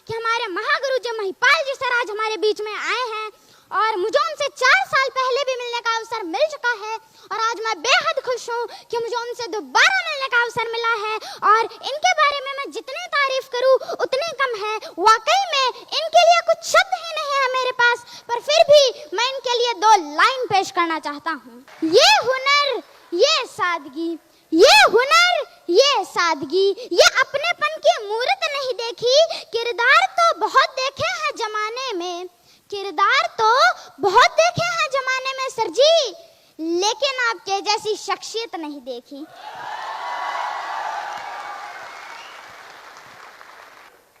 कि हमारे महागुरु जी महिपाल जी सर आज हमारे बीच में आए हैं और मुझे उनसे 4 साल पहले भी मिलने का अवसर मिल चुका है और आज मैं बेहद खुश हूँ कि मुझे उनसे दोबारा मिलने का अवसर मिला है और इनके बारे में मैं जितनी तारीफ करूँ उतनी कम है। वाकई में इनके लिए कुछ शब्द ही नहीं है मेरे पास, पर फिर भी मैं इनके लिए 2 लाइन पेश करना चाहता हूँ। ये हुनर, ये सादगी, ये हुनर, ये सादगी, ये अपनेपन की मूरत नहीं देखी, किरदार तो बहुत देखे हैं जमाने में, किरदार तो बहुत देखे हैं जमाने में सर जी, लेकिन आपके जैसी शख्सियत नहीं देखी।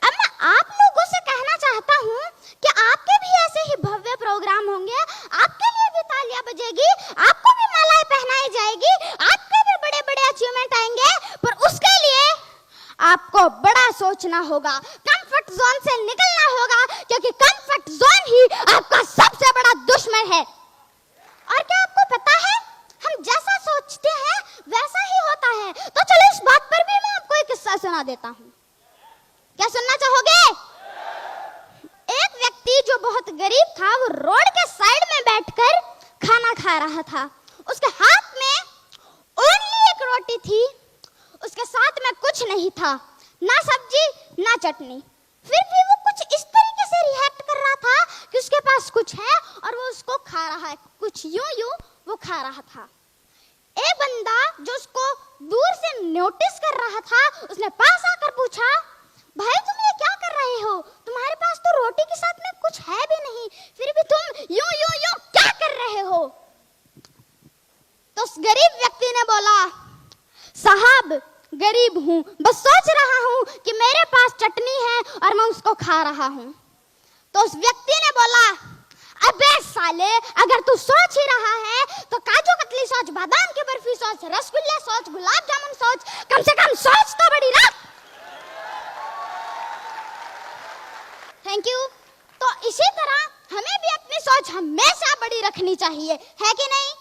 अब मैं आप लोगों से कहना चाहता हूँ कि आपके भी ऐसे ही भव्य प्रोग्राम होंगे, आपके लिए भी तालियां बजेगी, आपको भी मालाएं पहनाई जाएगी, आपके भी बड़े बड़े अचीवमेंट आएंगे, पर उसके लिए आपको बड़ा सोचना होगा, कंफर्ट जोन से निकलना होगा, क्योंकि कंफर्ट जोन ही आपका सबसे बड़ा दुश्मन है। और क्या आपको पता है, हम जैसा सोचते हैं वैसा ही होता है। तो चलो इस बात पर भी मैं आपको एक किस्सा सुना देता हूँ। क्या सुनना चाहोगे? एक व्यक्ति जो बहुत गरीब था, वो रोड के साइड में बैठकर खाना खा रहा था। उसके हाथ में ओनली एक रोटी थी, उसके साथ में कुछ नहीं था, ना सब्जी ना चटनी। फिर भी वो कुछ इस तरीके से रिएक्ट कर रहा था कि उसके पास कुछ है और वो उसको खा रहा है, कुछ यूं वो खा रहा था। एक बंदा जो उसको दूर से नोटिस कर रहा था, उसने पास आकर पूछा, भाई तुम ये क्या कर रहे हो? तुम्हारे पास तो रोटी के साथ में कुछ है भी नहीं, फिर भी तुम यूं क्या कर रहे हो? तो उस गरीब व्यक्ति ने बोला, साहब गरीब हूँ, बस सोच रहा हूँ कि मेरे पास चटनी है और मैं उसको खा रहा हूँ। तो उस व्यक्ति ने बोला, अबे साले, अगर तू सोच ही रहा है तो काजू कतली सोच, बादाम की बर्फी सोच, रसगुल्ले सोच, गुलाब जामुन सोच, कम से कम सोच तो बड़ी ना। Thank you. तो इसी तरह हमें भी अपनी सोच हमेशा बड़ी रखनी चाहिए, है कि नहीं?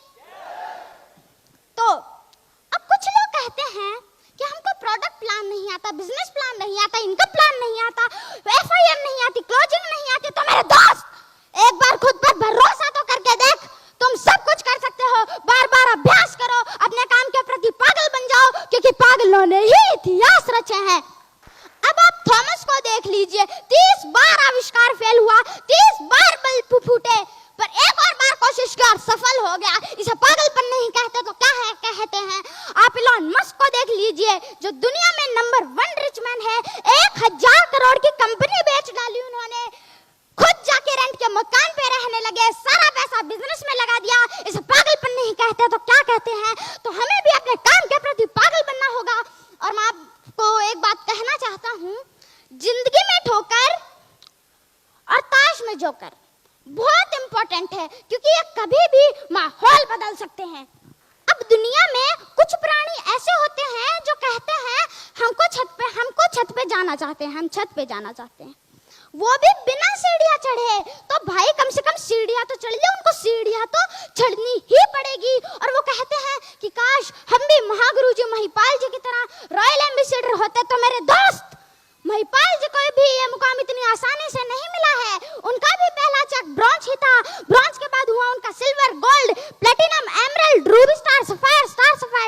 तो अब कुछ लोग कहते हैं कि हमको प्रोडक्ट प्लान नहीं आता, बिजनेस प्लान नहीं आता, इनकम प्लान नहीं आता, FIM नहीं आती, क्लोजिंग नहीं आती। तो मेरे दोस्त, एक बार खुद पर भरोसा तो करके देख, तुम सब कुछ कर सकते हो। बार बार अभ्यास करो, अपने काम के प्रति पागल बन जाओ, क्योंकि पागलों ने ही इतिहास रचे हैं। अब आप थॉमस को देख लीजिए, 30 बार आविष्कार फेल हुआ, 30 बार बल्ब फूटे, पर एक और बार कोशिश की और सफल हो गया। इसे पागलपन नहीं कहते तो क्या है कहते हैं? आप इलॉन मस्क को देख लीजिए, जो दुनिया में नंबर 1 रिच मैन है, 1000 करोड़ की कंपनी बेच डाली उन्होंने, खुद जाके रेंट के मकान पे रहने लगे, सारा पैसा बिजनेस में लगा दिया। इसे पागलपन नहीं कहते तो क्या कहते हैं? तो हमें भी अपने काम के प्रति पागल बनना होगा। और मैं आपको एक बात कहना चाहता हूँ, जिंदगी में ठोकर और ताश में जोकर बहुत इंपॉर्टेंट है, क्योंकि ये कभी भी माहौल बदल सकते हैं। अब दुनिया में कुछ प्राणी ऐसे होते हैं जो कहते हैं हमको छत पे जाना चाहते हैं, हम छत पे जाना चाहते हैं, वो भी बिना सीढ़ियां चढ़े। तो भाई कम से कम सीढ़ियां तो चढ़ ले, उनको सीढ़ियां तो चढ़नी ही पड़ेगी। और वो कहते हैं कि काश हम भी महागुरु जी महिपाल जी की तरह रॉयल एम्बेसडर होते। तो मेरे दोस्त, महिपाल जी को भी ये मुकाम इतनी आसानी से नहीं मिला है। उनका भी पहला चेक ब्रॉन्ज ही था, ब्रॉन्ज के बाद हुआ उनका silver, gold, platinum, emerald, Ruby star sapphire,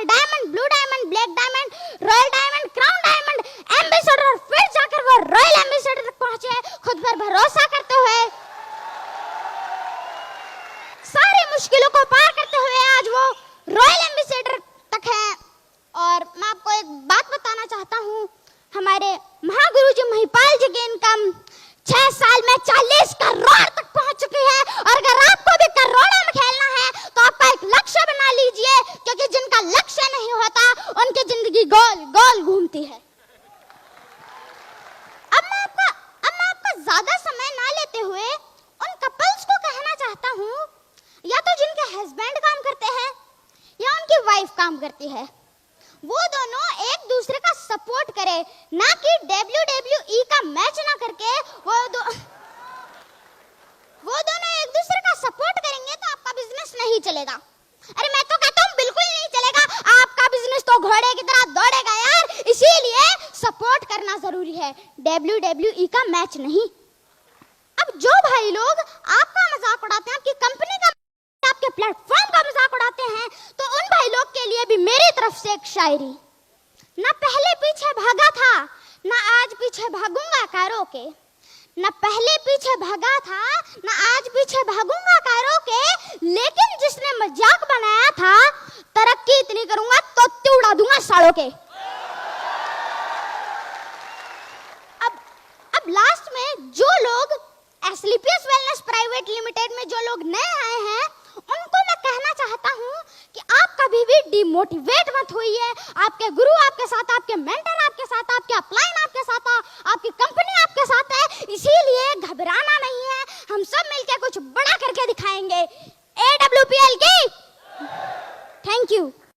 diamond, blue diamond, black diamond, royal diamond, crown diamond, ambassador, फिर जाकर वो रॉयल एम्बेसडर तक पहुंचे, खुद पर भरोसा करते हुए, सारी मुश्किलों को पार करते हुए आज वो रॉयल एम्बेसडर तक है। और मैं आपको एक बात बताना चाहता हूँ, हमारे महागुरु जी महिपाल जी की इनकम 6 साल में 40 करोड़ तक पहुंच चुकी है। और अगर आपको भी करोड़ों में खेलना है तो आपका एक लक्ष्य बना लीजिए, क्योंकि जिनका लक्ष्य नहीं होता उनकी जिंदगी गोल गोल घूमती है। अब मैं आपका ज्यादा समय ना लेते हुए उन कपल्स को कहना चाहता हूँ, या तो जिनके हस्बैंड काम करते हैं या उनकी वाइफ काम करती है, वो दोनों एक दूसरे का सपोर्ट करे, ना कि WWE का मैच ना करके वो दोनों एक दूसरे का सपोर्ट करेंगे तो आपका बिजनेस नहीं चलेगा। अरे मैं तो कहता हूँ बिल्कुल नहीं चलेगा, आपका बिजनेस तो घोड़े की तरह दौड़ेगा यार। इसीलिए सपोर्ट करना होना जरूरी है, WWE का मैच नहीं। अब जो भाई लोग आपका मजाक उड़ाते हैं, आपकी कंपनी का, आपके प्लेटफॉर्म का मजाक उड़ाते हैं, तो उन भाई लोग के लिए भी मेरी तरफ से एक शायरी। ना पहले पीछे भागा था, ना आज पीछे भागूंगा कारों के। ना पहले पीछे भागा था, ना आज पीछे भागूंगा कारों के, लेकिन जिसने मजाक बनाया था, तरक्की इतनी करूंगा तो उड़ा दूंगा सालों के। अब लास्ट में जो लोग एस्क्लेपियस वेलनेस प्राइवेट लिमिटेड में जो लोग नए आए हैं, उनको मैं कहना चाहता हूं कि आप कभी भी डिमोटिवेट मत होइए। आपके गुरु आपके साथ, आपके मेंटर आपके साथ, आपके अपलाइन आपके साथ, आपकी कंपनी आपके साथ है, इसीलिए घबराना नहीं है। हम सब मिलकर कुछ बड़ा करके दिखाएंगे। AWPL की थैंक यू।